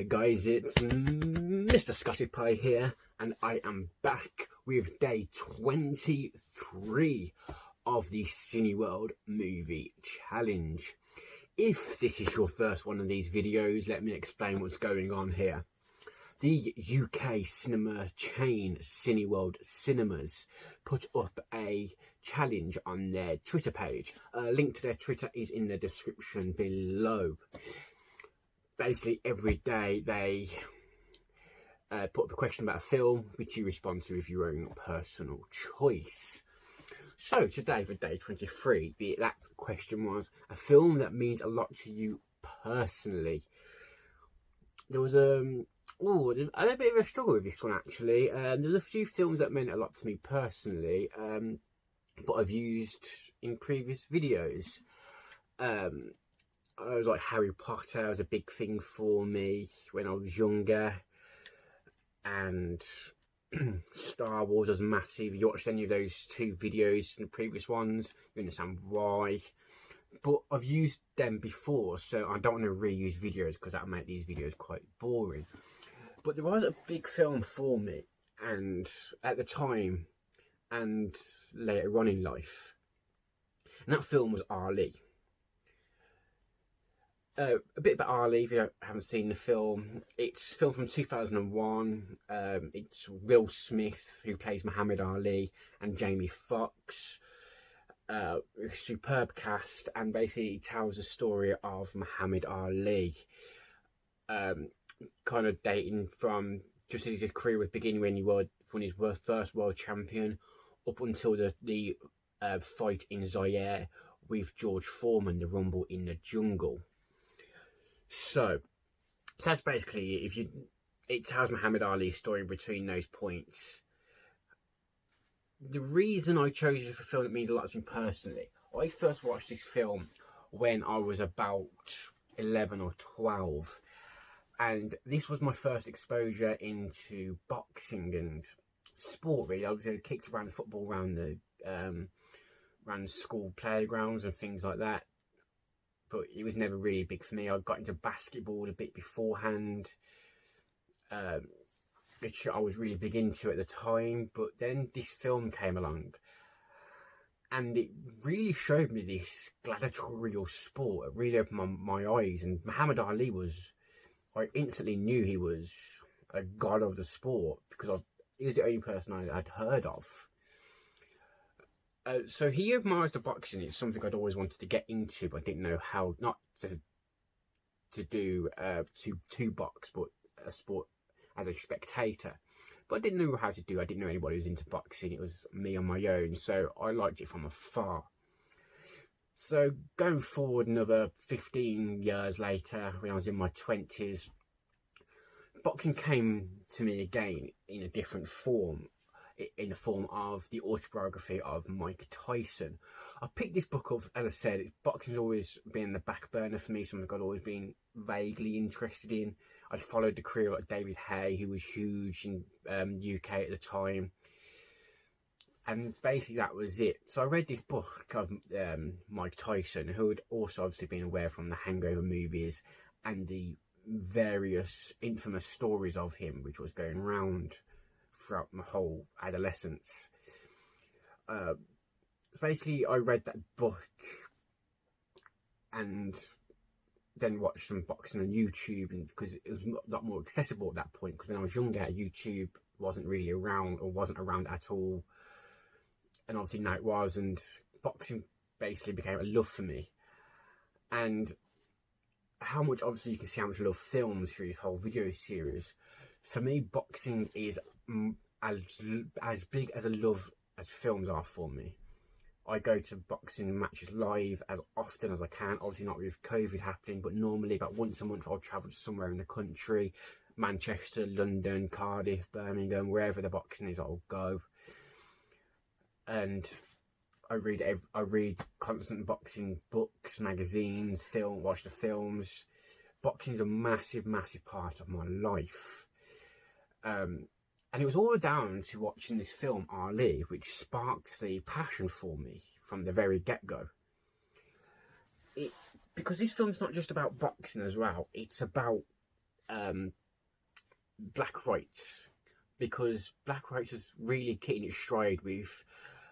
Hi guys, it's Mr. Scotty Pie here, and I am back with day 23 of the Cineworld movie challenge. If this is your first one of these videos, let me explain what's going on here. The UK cinema chain Cineworld Cinemas put up a challenge on their Twitter page. A link to their Twitter is in the description below. Basically, every day they put up a question about a film, which you respond to with your own personal choice. So today, for day 23, that question was a film that means a lot to you personally. There was I had a bit of a struggle with this one actually. There's a few films that meant a lot to me personally, but I've used in previous videos. I was like Harry Potter was a big thing for me when I was younger, and Star Wars was massive. You watched any of those two videos in the previous ones, you understand why. But I've used them before, so I don't want to reuse videos because that'll make these videos quite boring. But there was a big film for me, and at the time and later on in life, and that film was Ali. A bit about Ali, if you haven't seen the film. It's filmed from 2001. It's Will Smith who plays Muhammad Ali and Jamie Foxx. Superb cast, and basically tells the story of Muhammad Ali, kind of dating from just as his career was beginning when he was first world champion up until the fight in Zaire with George Foreman, the Rumble in the Jungle. So that's basically it tells Muhammad Ali's story between those points. The reason I chose it for a film that means a lot to me personally, I first watched this film when I was about 11 or 12, and this was my first exposure into boxing and sport. Really, I was kicked around the football around the school playgrounds and things like that. But it was never really big for me. I got into basketball a bit beforehand, which I was really big into at the time. But then this film came along, and it really showed me this gladiatorial sport. It really opened my eyes. And Muhammad Ali I instantly knew he was a god of the sport because he was the only person I'd heard of. So he opened my eyes to boxing. It's something I'd always wanted to get into, but I didn't know how, not to do to box, but a sport as a spectator. But I didn't know how to do. I didn't know anybody who was into boxing. It was me on my own, so I liked it from afar. So going forward another 15 years later, when I was in my 20s, boxing came to me again in a different form. In the form of the autobiography of Mike Tyson. I picked this book up, as I said, boxing's always been the back burner for me, something I'd always been vaguely interested in. I'd followed the career of David Haye, who was huge in the UK at the time. And basically that was it. So I read this book of Mike Tyson, who had also obviously been aware from the Hangover movies and the various infamous stories of him, which was going around throughout my whole adolescence. So basically I read that book and then watched some boxing on YouTube, and because it was a lot more accessible at that point, because when I was younger YouTube wasn't really around, or wasn't around at all, and obviously now it was, and boxing basically became a love for me. And how much, obviously you can see how much I love films through this whole video series. For me, boxing is as big as a love as films are for me. I go to boxing matches live as often as I can, obviously not with COVID happening, but normally about once a month I'll travel to somewhere in the country, Manchester, London, Cardiff, Birmingham, wherever the boxing is, I'll go. And I read constant boxing books, magazines, watch the films. Boxing is a massive, massive part of my life. And it was all down to watching this film, Ali, which sparked the passion for me from the very get-go. Because this film's not just about boxing as well, it's about black rights, because black rights was really hitting its stride with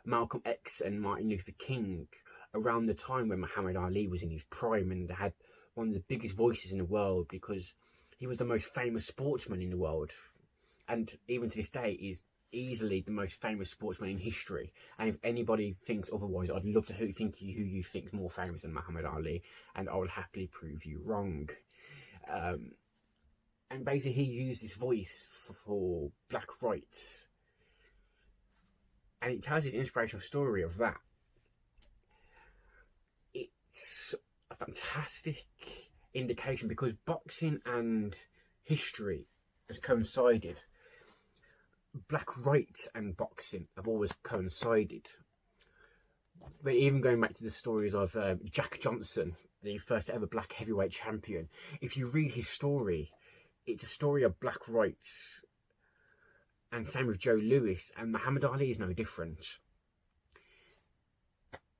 Malcolm X and Martin Luther King around the time when Muhammad Ali was in his prime, and had one of the biggest voices in the world because he was the most famous sportsman in the world, and even to this day is easily the most famous sportsman in history. And if anybody thinks otherwise, I'd love to hear who you think is more famous than Muhammad Ali, and I will happily prove you wrong. And basically he used his voice for black rights, and it tells his inspirational story of that. It's a fantastic indication because boxing and history has coincided. Black rights and boxing have always coincided. But even going back to the stories of Jack Johnson, the first ever black heavyweight champion, if you read his story, it's a story of black rights. And same with Joe Louis, and Muhammad Ali is no different.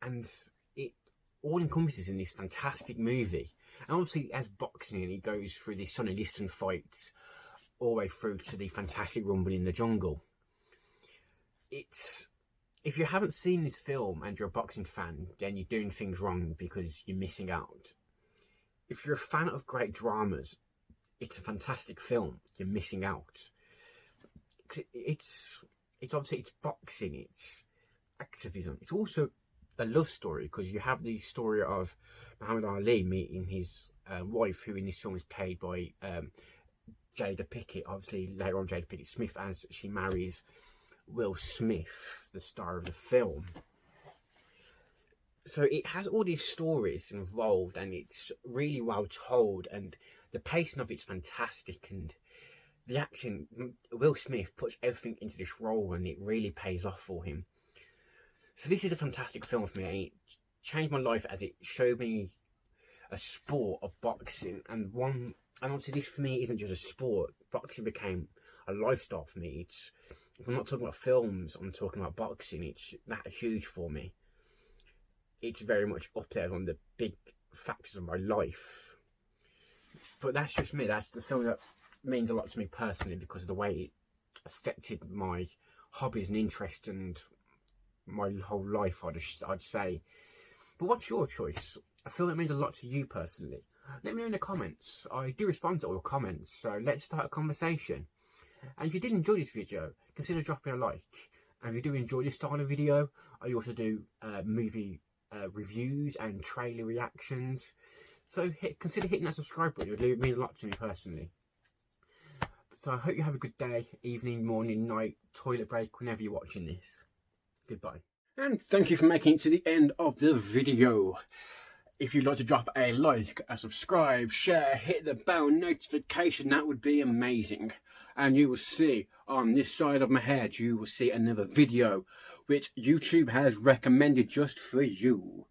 And it all encompasses in this fantastic movie. And obviously as boxing, and he goes through the Sonny Liston fights all the way through to the fantastic Rumble in the Jungle. It's, if you haven't seen this film and you're a boxing fan, then you're doing things wrong because you're missing out. If you're a fan of great dramas, it's a fantastic film. You're missing out. It's obviously it's boxing, it's activism. It's also a love story because you have the story of Muhammad Ali meeting his wife, who in this film is played by Jada Pinkett. Obviously later on Jada Pinkett Smith, as she marries Will Smith, the star of the film. So it has all these stories involved, and it's really well told, and the pacing of it's fantastic, and the acting, Will Smith puts everything into this role, and it really pays off for him. So this is a fantastic film for me, and it changed my life as it showed me a sport of boxing, and obviously this for me isn't just a sport. Boxing became a lifestyle for me. It's, if I'm not talking about films, I'm talking about boxing. It's that huge for me. It's very much up there on the big factors of my life. But that's just me. That's the film that means a lot to me personally because of the way it affected my hobbies and interests and my whole life, I'd say. But what's your choice? I feel it means a lot to you personally. Let me know in the comments. I do respond to all your comments, so let's start a conversation. And if you did enjoy this video, consider dropping a like. And if you do enjoy this style of video, I also do movie reviews and trailer reactions. So consider hitting that subscribe button. It would mean a lot to me personally. So I hope you have a good day, evening, morning, night, toilet break, whenever you're watching this. Goodbye. And thank you for making it to the end of the video. If you'd like to drop a like, a subscribe, share, hit the bell notification, that would be amazing. And you will see on this side of my head, you will see another video which YouTube has recommended just for you.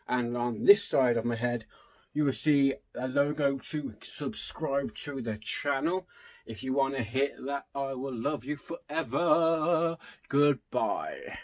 And on this side of my head, you will see a logo to subscribe to the channel. If you want to hit that, I will love you forever. Goodbye.